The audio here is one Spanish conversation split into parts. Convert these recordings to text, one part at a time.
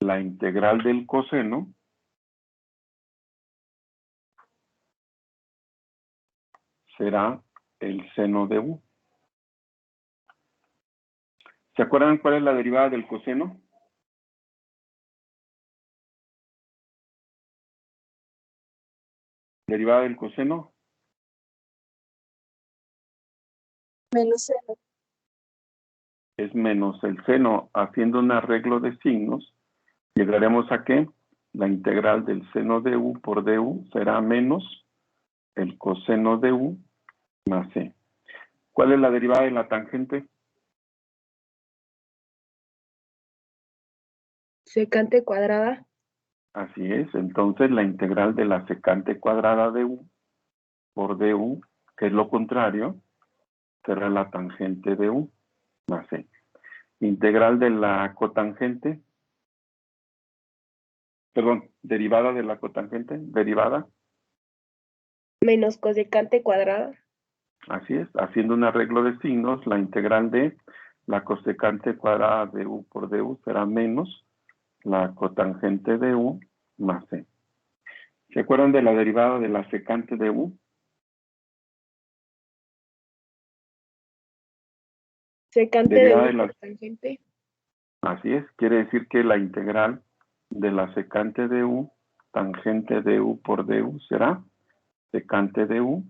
la integral del coseno será el seno de u. ¿Se acuerdan cuál es la derivada del coseno? Derivada del coseno. Menos seno. Es menos el seno. Haciendo un arreglo de signos, llegaremos a que la integral del seno de u por du será menos el coseno de u más c. ¿Cuál es la derivada de la tangente? Secante cuadrada. Así es. Entonces, la integral de la secante cuadrada de u por du, que es lo contrario, será la tangente de u más c. Integral de la cotangente, perdón, derivada de la cotangente, derivada. Menos cosecante cuadrada. Así es. Haciendo un arreglo de signos, la integral de la cosecante cuadrada de u por du será menos la cotangente de u más c. ¿Se acuerdan de la derivada de la secante de u? Secante Derivada de de u la... por tangente. Así es, quiere decir que la integral de la secante de u, tangente de u por du, será secante de u.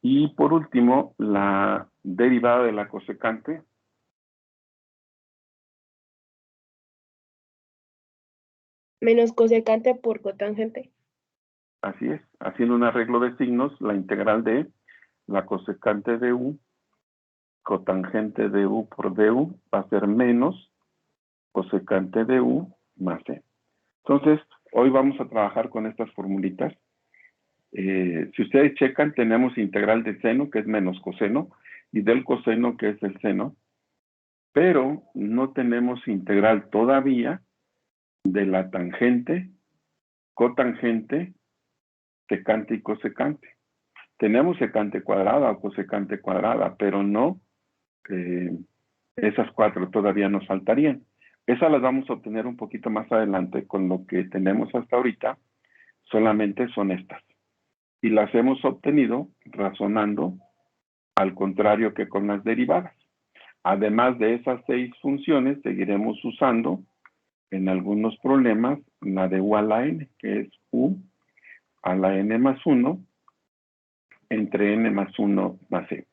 Y por último, la derivada de la cosecante. Menos cosecante por cotangente. Así es, haciendo un arreglo de signos, la integral de la cosecante de u, cotangente de u por du, va a ser menos cosecante de u más c. Entonces, hoy vamos a trabajar con estas formulitas. Si ustedes checan, tenemos integral de seno, que es menos coseno, y del coseno, que es el seno, pero no tenemos integral todavía de la tangente, cotangente, secante y cosecante. Tenemos secante cuadrada o cosecante cuadrada, pero no esas cuatro todavía nos faltarían. Esas las vamos a obtener un poquito más adelante. Con lo que tenemos hasta ahorita, solamente son estas. Y las hemos obtenido razonando al contrario que con las derivadas. Además de esas 6 funciones, seguiremos usando en algunos problemas la de u a la n, que es u a la n más 1 entre n más 1 más c.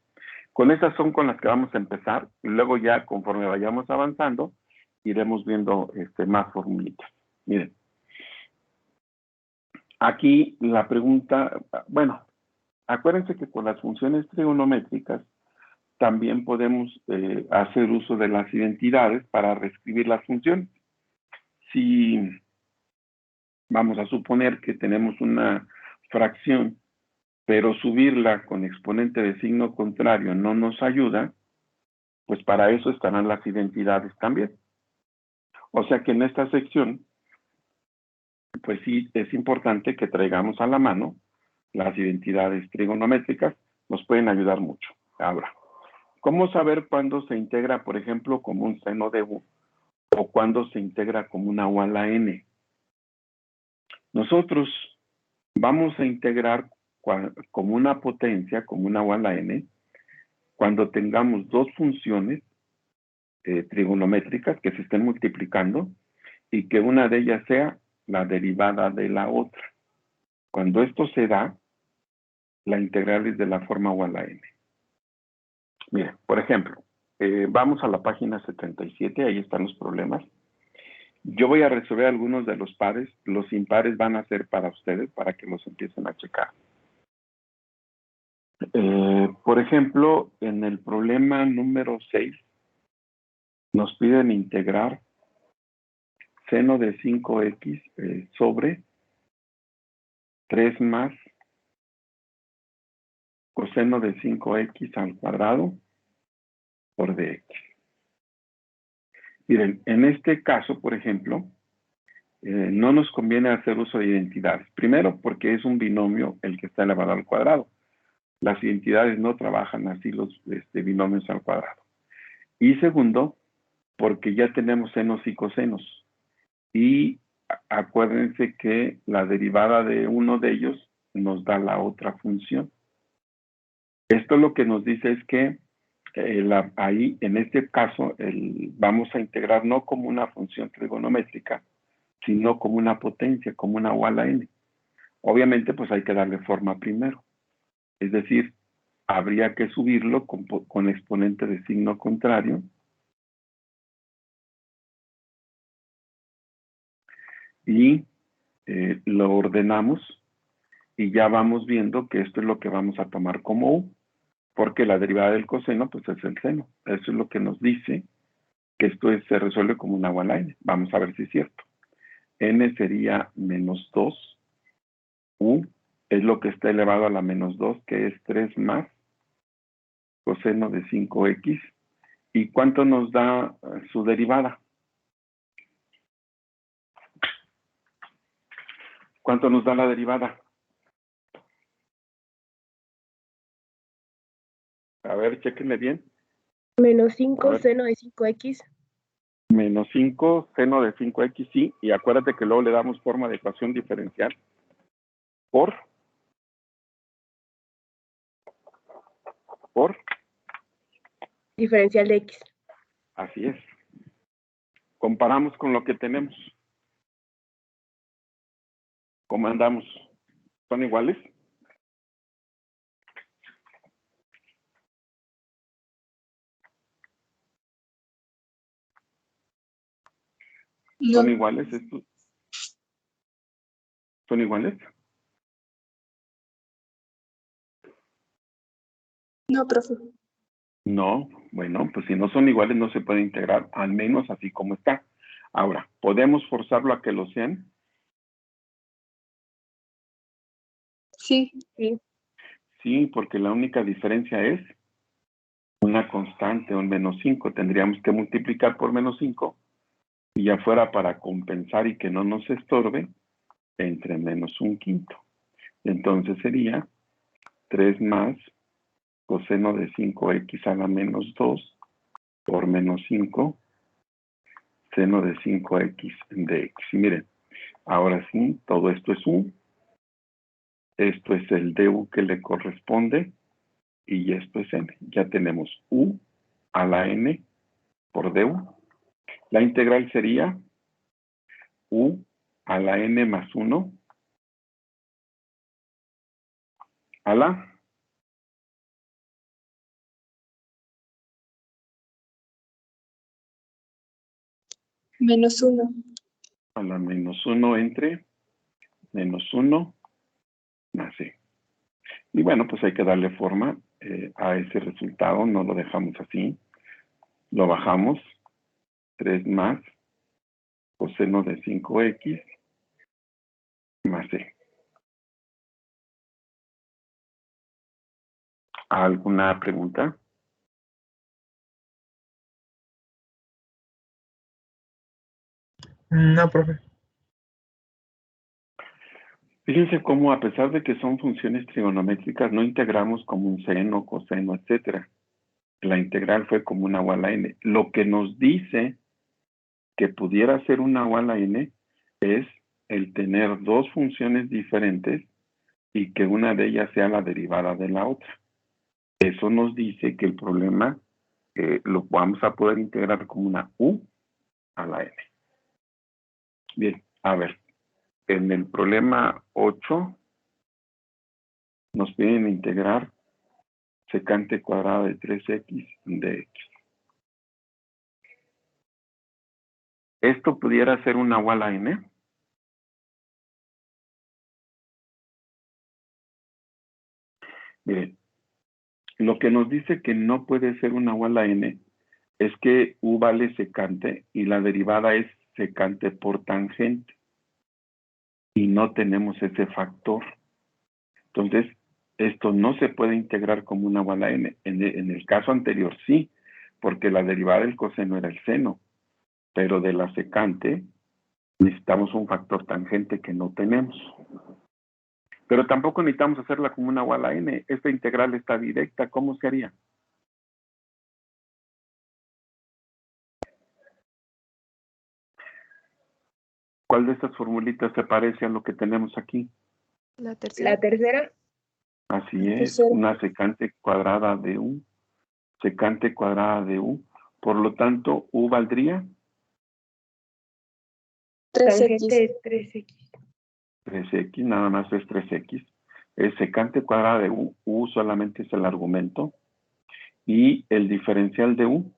Con estas son con las que vamos a empezar, y luego ya conforme vayamos avanzando, iremos viendo más formulitas. Miren, aquí la pregunta, bueno, acuérdense que con las funciones trigonométricas también podemos hacer uso de las identidades para reescribir las funciones. Si vamos a suponer que tenemos una fracción, pero subirla con exponente de signo contrario no nos ayuda, pues para eso estarán las identidades también. O sea que en esta sección, pues sí es importante que traigamos a la mano las identidades trigonométricas, nos pueden ayudar mucho. Ahora, ¿cómo saber cuándo se integra, por ejemplo, como un seno de u o cuándo se integra como una u a la n? Nosotros vamos a integrar como una potencia, como una u a la n, cuando tengamos dos funciones trigonométricas que se estén multiplicando y que una de ellas sea la derivada de la otra. Cuando esto se da, la integral es de la forma u a la n. Miren, por ejemplo, vamos a la página 77, ahí están los problemas. Yo voy a resolver algunos de los pares, los impares van a ser para ustedes, para que los empiecen a checar. Por ejemplo, en el problema número 6, nos piden integrar seno de 5x sobre 3 más coseno de 5x al cuadrado por dx. Miren, en este caso, por ejemplo, no nos conviene hacer uso de identidades. Primero, porque es un binomio el que está elevado al cuadrado. Las identidades no trabajan así los binomios al cuadrado. Y segundo, porque ya tenemos senos y cosenos. Y acuérdense que la derivada de uno de ellos nos da la otra función. Esto lo que nos dice es que ahí, en este caso, vamos a integrar no como una función trigonométrica, sino como una potencia, como una u a la n. Obviamente, pues hay que darle forma primero. Es decir, habría que subirlo con exponente de signo contrario. Y lo ordenamos y ya vamos viendo que esto es lo que vamos a tomar como u, porque la derivada del coseno pues es el seno. Eso es lo que nos dice que esto se resuelve como una u a la n. Vamos a ver si es cierto. N sería menos 2, u es lo que está elevado a la menos 2, que es 3 más coseno de 5x. ¿Y cuánto nos da su derivada? ¿Cuánto nos da la derivada? A ver, chéquenle bien. Menos 5 seno de 5x. Menos 5 seno de 5x, sí. Y acuérdate que luego le damos forma de ecuación diferencial. Por Diferencial de x. Así es. Comparamos con lo que tenemos. ¿Cómo andamos? ¿Son iguales? No. ¿Son iguales estos? ¿Son iguales? No, profe. No. Bueno, pues si no son iguales no se puede integrar, al menos así como está. Ahora, ¿podemos forzarlo a que lo sean? Sí. Sí. Sí, porque la única diferencia es una constante, un menos 5. Tendríamos que multiplicar por menos 5 y ya fuera para compensar y que no nos estorbe, entre menos un quinto. Entonces sería 3 más coseno de 5x a la menos 2 por menos 5 seno de 5x de x. Y miren, ahora sí, todo esto es u. Esto es el du que le corresponde y esto es n. Ya tenemos u a la n por du. La integral sería u a la n más 1 a la Menos 1. a la menos 1 entre menos 1 más c. Y bueno, pues hay que darle forma a ese resultado, no lo dejamos así. Lo bajamos, 3 más coseno de 5x más c. ¿Alguna pregunta? No, profe. Fíjense cómo a pesar de que son funciones trigonométricas, no integramos como un seno, coseno, etcétera. La integral fue como una u a la n. Lo que nos dice que pudiera ser una u a la n es el tener dos funciones diferentes y que una de ellas sea la derivada de la otra. Eso nos dice que el problema lo vamos a poder integrar como una u a la n. Bien, a ver, en el problema 8 nos piden integrar secante cuadrada de 3x de x. ¿Esto pudiera ser una u a la n? Miren, lo que nos dice que no puede ser una u a la n es que u vale secante y la derivada es secante por tangente. Y no tenemos ese factor. Entonces, esto no se puede integrar como una u a la n. En el caso anterior sí, porque la derivada del coseno era el seno, pero de la secante necesitamos un factor tangente que no tenemos. Pero tampoco necesitamos hacerla como una u a la n. Esta integral está directa. ¿Cómo se haría? ¿Cuál de estas formulitas se parece a lo que tenemos aquí? La tercera. La tercera, Así La es, tercera. una secante cuadrada de U. Secante cuadrada de U. Por lo tanto, U valdría tangente 3x. de 3x. 3x, nada más es 3x. Es secante cuadrada de U. U solamente es el argumento. Y el diferencial de U.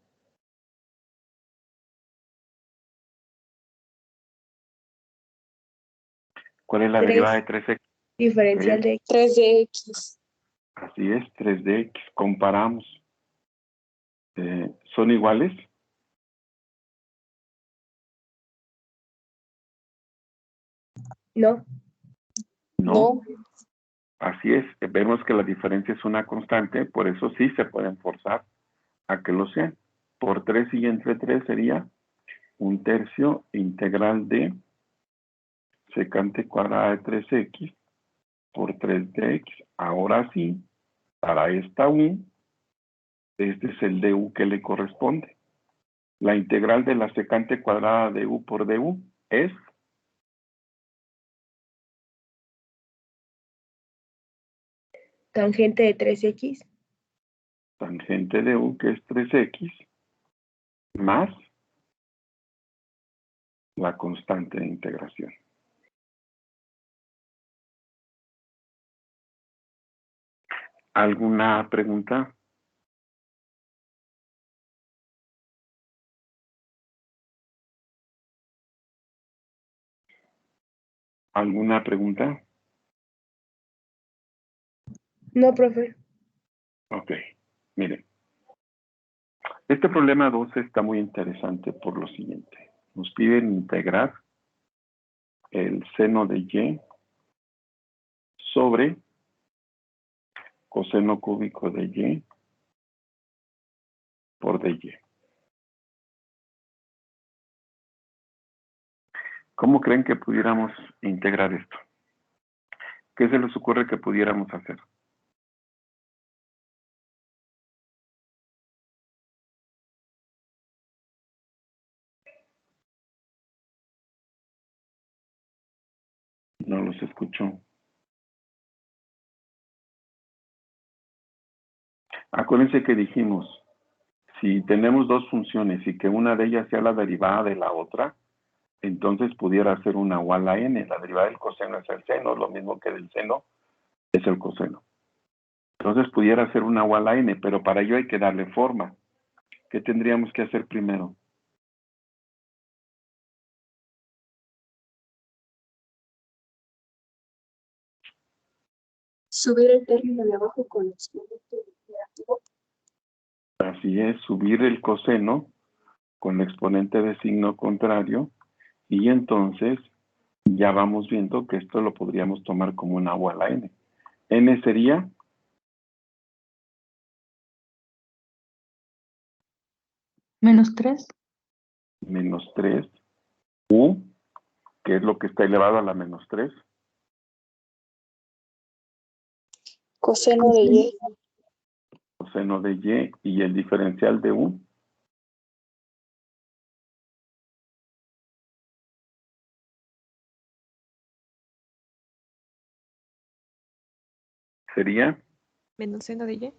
¿Cuál es la Tres. derivada de 3x? Diferencial de x. 3 de x. Así es, 3 de x. Comparamos. ¿Son iguales? No, No. Así es. Vemos que la diferencia es una constante, por eso sí se pueden forzar a que lo sean. Por 3 y entre 3 sería 1/3 integral de secante cuadrada de 3x por 3 de x. Ahora sí, para esta U, este es el du que le corresponde. La integral de la secante cuadrada de U por du es tangente de 3x tangente de U, que es 3x, más la constante de integración. ¿Alguna pregunta? ¿Alguna pregunta? No, profe. Ok, miren. Este problema 12 está muy interesante por lo siguiente. Nos piden integrar el seno de y sobre coseno cúbico de y por dy. ¿Cómo creen que pudiéramos integrar esto? ¿Qué se les ocurre que pudiéramos hacer? No los escucho. Acuérdense que dijimos, si tenemos dos funciones y que una de ellas sea la derivada de la otra, entonces pudiera ser una u a la n. La derivada del coseno es el seno, lo mismo que del seno es el coseno. Entonces pudiera ser una u a la n, pero para ello hay que darle forma. ¿Qué tendríamos que hacer primero? Subir el término de abajo con el exponente negativo. Así es, subir el coseno con el exponente de signo contrario y entonces ya vamos viendo que esto lo podríamos tomar como una u a la n. N sería -3. menos 3. U, que es lo que está elevado a la menos 3. Coseno de y. Coseno de y el diferencial de U. Sería Menos seno de y.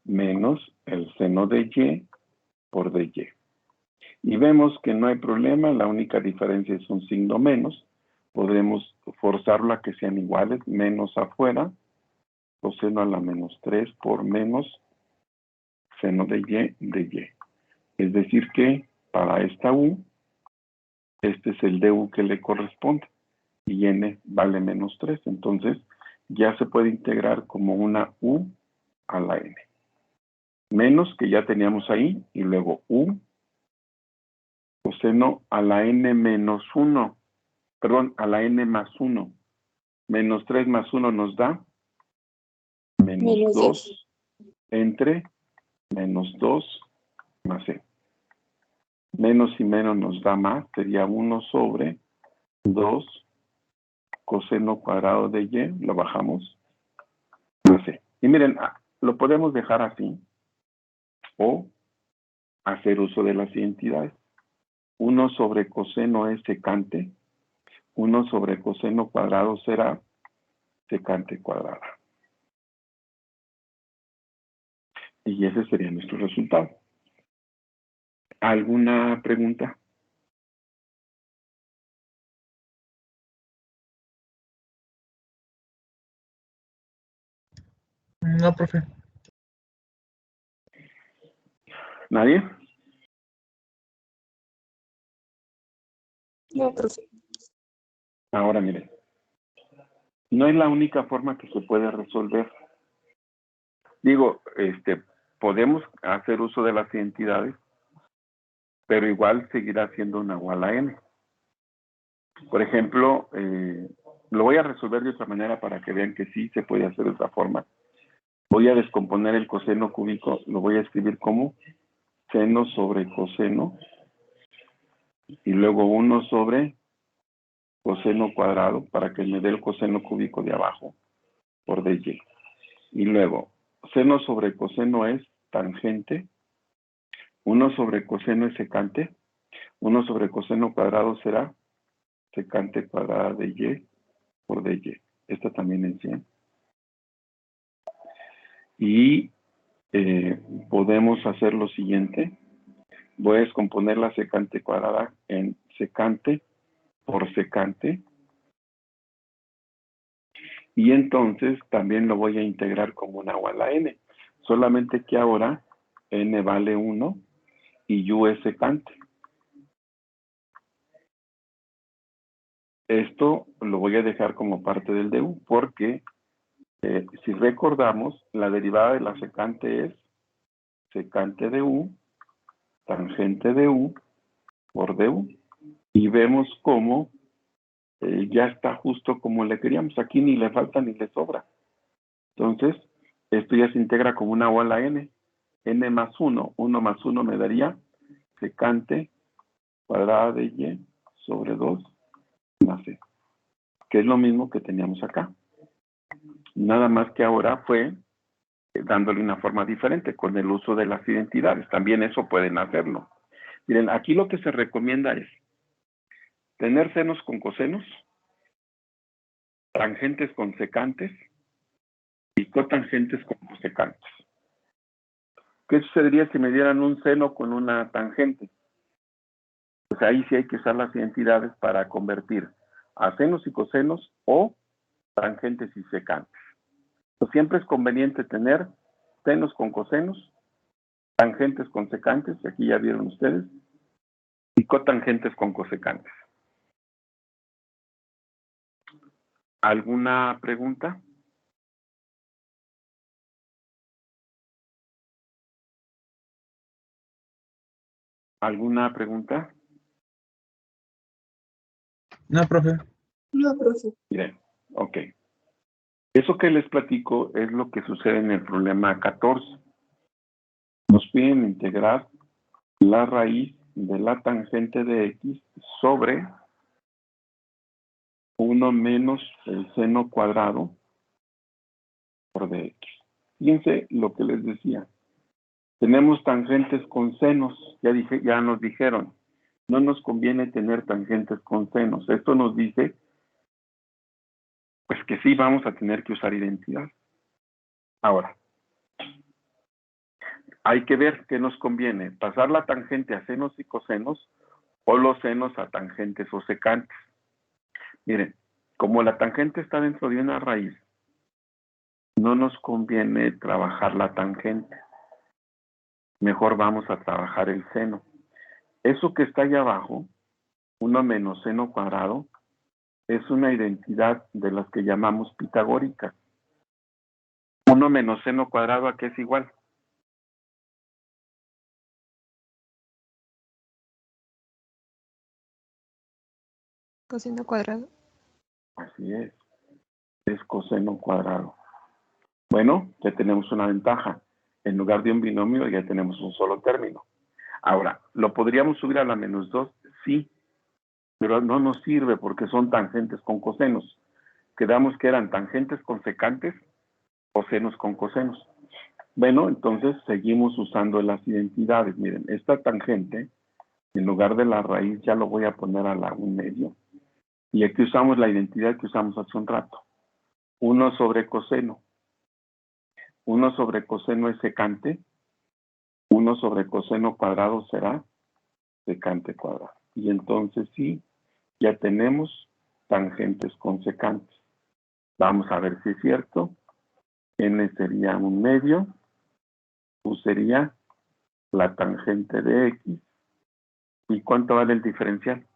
menos el seno de y por dy. Y vemos que no hay problema, la única diferencia es un signo menos. Podremos forzarlo a que sean iguales, menos afuera, coseno a la menos 3 por menos seno de y. Es decir que para esta u, este es el du que le corresponde. Y n vale menos 3. Entonces ya se puede integrar como una u a la n. Menos que ya teníamos ahí, y luego u coseno a la n menos 1. Perdón, a la n más 1. Menos 3 más 1 nos da menos Menos 2 entre menos 2 más e. Menos y menos nos da más, sería 1 sobre 2 coseno cuadrado de y, lo bajamos, más e. Y miren, lo podemos dejar así o hacer uso de las identidades. 1 sobre coseno es secante. 1 sobre coseno cuadrado será secante cuadrada. Y ese sería nuestro resultado. ¿Alguna pregunta? No, profe. ¿Nadie? No, profe. Ahora miren. No es la única forma que se puede resolver. Digo, podemos hacer uso de las identidades, pero igual seguirá siendo una igual a n. Por ejemplo, lo voy a resolver de otra manera para que vean que sí se puede hacer de otra forma. Voy a descomponer el coseno cúbico, lo voy a escribir como seno sobre coseno, y luego 1 sobre coseno cuadrado, para que me dé el coseno cúbico de abajo, por dy. Y luego, seno sobre coseno es tangente, 1 sobre coseno es secante, 1 sobre coseno cuadrado será secante cuadrada de y por dy. Esta también es 100. Y podemos hacer lo siguiente. Voy a descomponer la secante cuadrada en secante por secante. Y entonces también lo voy a integrar como una igual a n. Solamente que ahora n vale 1 y u es secante. Esto lo voy a dejar como parte del du porque si recordamos, la derivada de la secante es secante de u, tangente de u por du. Y vemos cómo ya está justo como le queríamos. Aquí ni le falta ni le sobra. Entonces, esto ya se integra como una igual a n. N más 1. 1 más 1 me daría secante cuadrada de y sobre 2 más c. Que es lo mismo que teníamos acá. Nada más que ahora fue dándole una forma diferente con el uso de las identidades. También eso pueden hacerlo. Miren, aquí lo que se recomienda es tener senos con cosenos, tangentes con secantes y cotangentes con cosecantes. ¿Qué sucedería si me dieran un seno con una tangente? Pues ahí sí hay que usar las identidades para convertir a senos y cosenos o tangentes y secantes. Pues siempre es conveniente tener senos con cosenos, tangentes con secantes, aquí ya vieron ustedes, y cotangentes con cosecantes. ¿Alguna pregunta? ¿Alguna pregunta? No, profe. No, profe. Miren, ok. Eso que les platico es lo que sucede en el problema 14. Nos piden integrar la raíz de la tangente de x sobre 1 menos el seno cuadrado por dx. Fíjense lo que les decía. Tenemos tangentes con senos, ya nos dijeron, no nos conviene tener tangentes con senos. Esto nos dice, pues que sí vamos a tener que usar identidad. Ahora, hay que ver qué nos conviene, pasar la tangente a senos y cosenos o los senos a tangentes o secantes. Miren, como la tangente está dentro de una raíz, no nos conviene trabajar la tangente. Mejor vamos a trabajar el seno. Eso que está allá abajo, 1 menos seno cuadrado, es una identidad de las que llamamos pitagóricas. 1 menos seno cuadrado, ¿a qué es igual? Coseno cuadrado. Así es coseno cuadrado. Bueno, ya tenemos una ventaja. En lugar de un binomio ya tenemos un solo término. Ahora, ¿lo podríamos subir a la menos 2? Sí, pero no nos sirve porque son tangentes con cosenos. Quedamos que eran tangentes con secantes o senos con cosenos. Bueno, entonces seguimos usando las identidades. Miren, esta tangente En lugar de la raíz ya lo voy a poner a la 1/2. Y aquí usamos la identidad que usamos hace un rato. 1 sobre coseno. 1 sobre coseno es secante. 1 sobre coseno cuadrado será secante cuadrado. Y entonces sí, ya tenemos tangentes con secantes. Vamos a ver si es cierto. N sería 1/2. U sería la tangente de X. ¿Y cuánto vale el diferencial?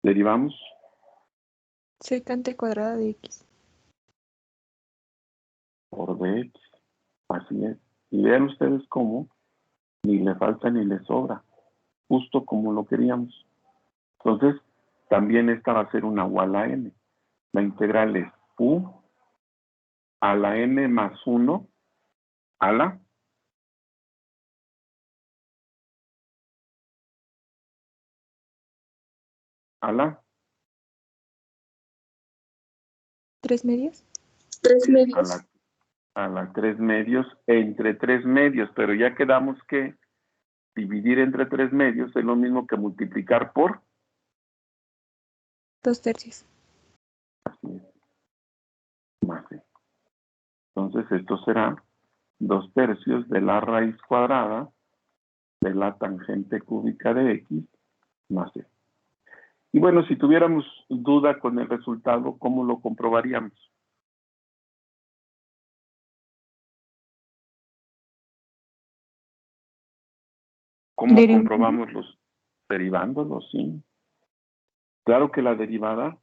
Derivamos Secante cuadrada de X. por dx. Así es. Y vean ustedes cómo ni le falta ni le sobra. Justo como lo queríamos. Entonces, también esta va a ser una U a la n. La integral es U a la n más 1 a la ¿3 medios? 3 a medios. la 3 medios entre 3 medios, pero ya quedamos que dividir entre 3 medios es lo mismo que multiplicar por 2/3. así es, más c. Entonces esto será 2/3 de la raíz cuadrada de la tangente cúbica de X más c. Y bueno, si tuviéramos duda con el resultado, ¿cómo lo comprobaríamos? ¿Cómo Derivando. comprobamos los derivándolos? Sí. Claro que la derivada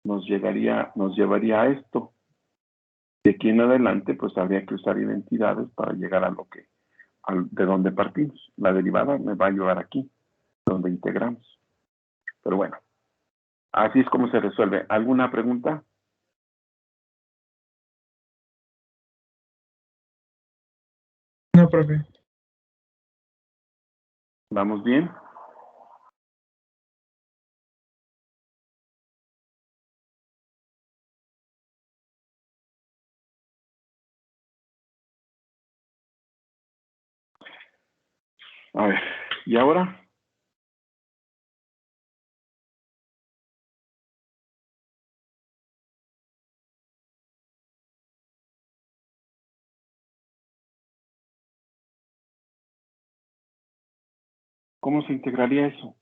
nos llevaría a esto. De aquí en adelante, pues habría que usar identidades para llegar a lo que, de donde partimos. La derivada me va a llevar aquí, donde integramos. Pero bueno, así es como se resuelve. ¿Alguna pregunta? No, profe. ¿Vamos bien? A ver, ¿y ahora? ¿Cómo se integraría eso?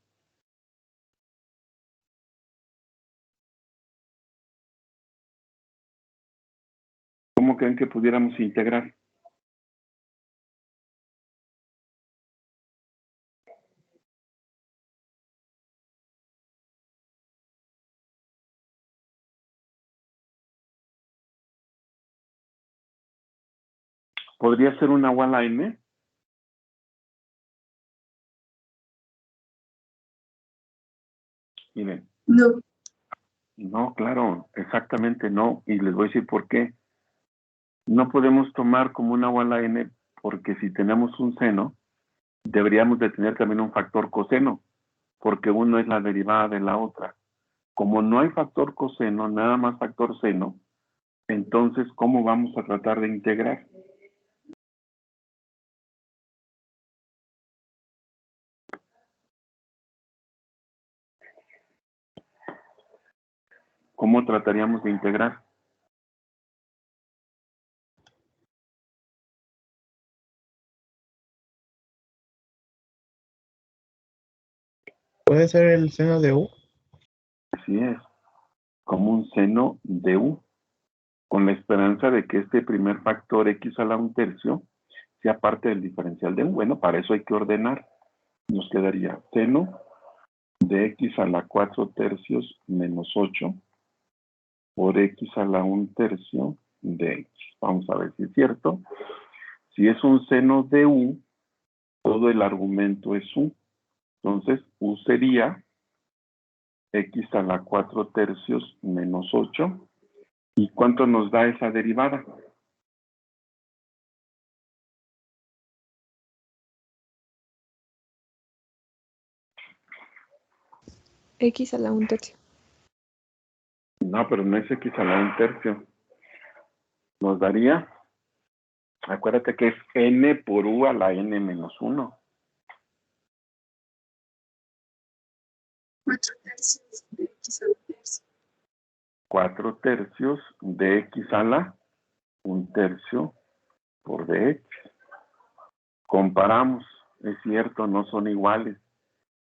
¿Cómo creen que pudiéramos integrar? ¿Podría ser una U a la n? Miren, No. no, claro, exactamente no. Y les voy a decir por qué. No podemos tomar como una U a la n porque si tenemos un seno, deberíamos de tener también un factor coseno, porque uno es la derivada de la otra. Como no hay factor coseno, nada más factor seno, entonces, ¿cómo vamos a tratar de integrar? ¿Cómo trataríamos de integrar? ¿Puede ser el seno de U? Así es, como un seno de U, con la esperanza de que este primer factor x a la 1/3 sea parte del diferencial de U. Bueno, para eso hay que ordenar. Nos quedaría seno de x a la 4/3 menos 8 por x a la 1/3 de x. Vamos a ver si es cierto. Si es un seno de U, todo el argumento es U. Entonces, U sería x a la 4/3 menos 8. ¿Y cuánto nos da esa derivada? X a la 1/3. No, pero no es x a la 1/3. Nos daría Acuérdate que es n por u a la n menos 1. 4 tercios de X a la tercia. 4 tercios de x a la 1 tercio por dx. Comparamos, es cierto, no son iguales,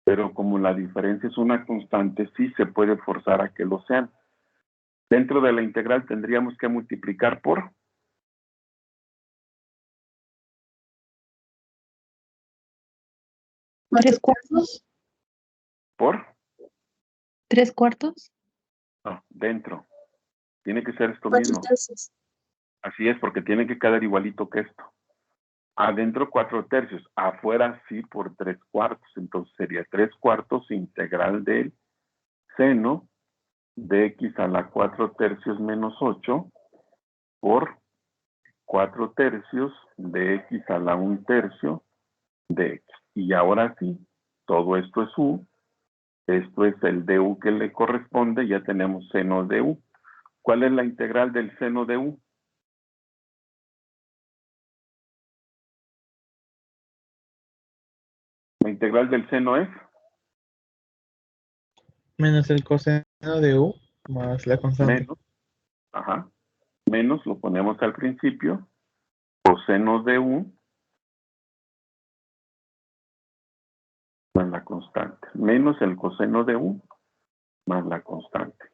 pero como la diferencia es una constante, sí se puede forzar a que lo sean. Dentro de la integral tendríamos que multiplicar por 3 cuartos. ¿por? 3 cuartos. No, dentro. Tiene que ser esto 4 mismo. tercios. Así es, porque tiene que quedar igualito que esto. Adentro 4 tercios, afuera sí por 3 cuartos. Entonces sería 3 cuartos integral del seno de x a la 4 tercios menos 8 por 4 tercios de x a la 1 tercio de x. Y ahora sí, todo esto es u. Esto es el du que le corresponde. Ya tenemos seno de u. ¿Cuál es la integral del seno de u? La integral del seno es Menos el coseno de U más la constante. menos, ajá, menos, lo ponemos al principio, coseno de u más la constante, menos el coseno de u más la constante.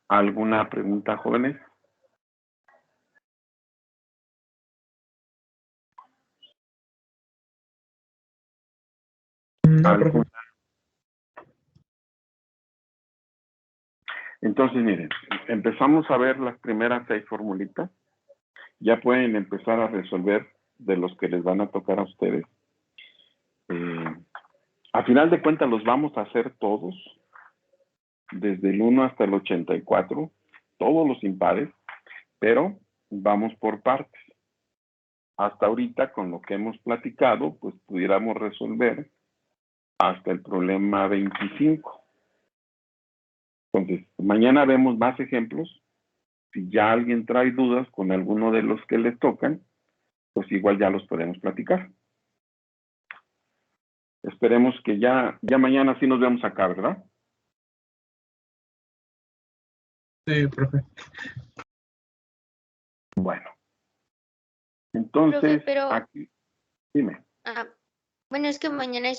¿Alguna pregunta, jóvenes? No, profe. ¿Alguna? Entonces, miren, empezamos a ver las primeras 6 formulitas. Ya pueden empezar a resolver de los que les van a tocar a ustedes. A final de cuentas los vamos a hacer todos, desde el 1 hasta el 84, todos los impares, pero vamos por partes. Hasta ahorita, con lo que hemos platicado, pues pudiéramos resolver hasta el problema 25. Entonces, mañana vemos más ejemplos. Si ya alguien trae dudas con alguno de los que les tocan, pues igual ya los podemos platicar. Esperemos que ya mañana sí nos vemos acá, ¿verdad? Sí, profe. Bueno. Entonces, Profe, pero aquí, dime. bueno, es que mañana es